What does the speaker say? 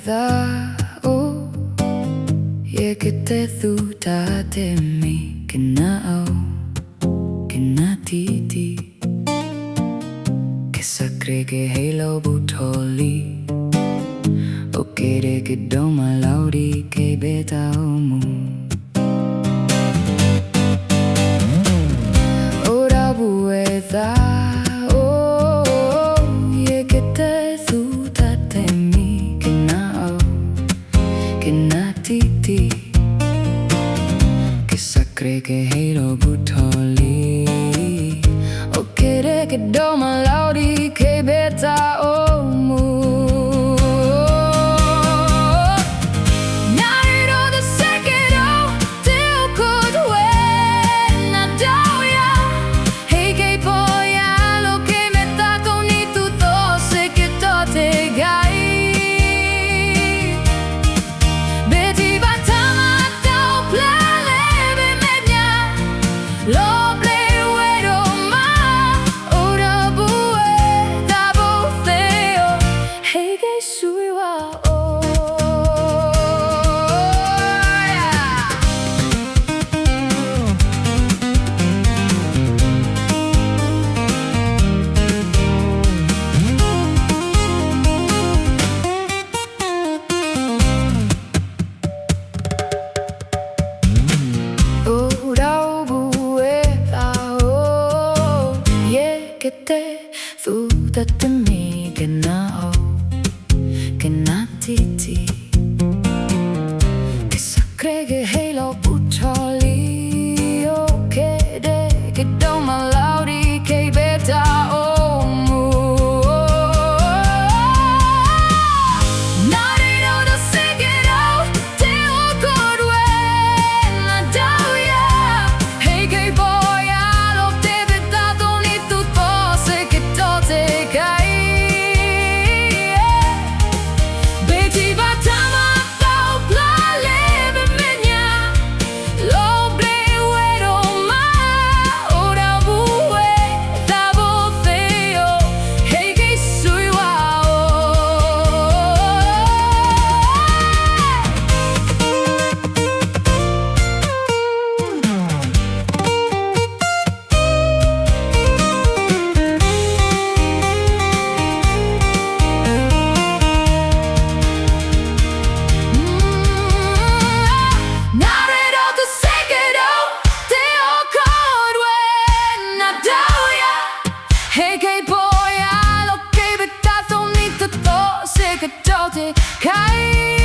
weather. Oh, yeah, kete thu ta te mi kinao kinatiti kisakre ke halo butoli okere ke doma laudi ke beta omu ora bueta. Cree que halo butoli o quiere que doma laudi que beta omu Nariro de sekiro te okod we na dauya hey que poya lo que me ta con ni tu to se que to te gai beti batama to plan Sudah demi kenal kenatiti kisah krege halo butoli oke de ke doma laudi ke beta omu nariro de sekiro te okod we na dauya hey ke boya lo te beta doni tu to se ke to te gai beti batama pau pla leve menya lo breuero ma ora bue da bofeo hey que sui wao Nariro de sekiro te okod we na dauya hey que boya lo que beta to ni to se que to te kai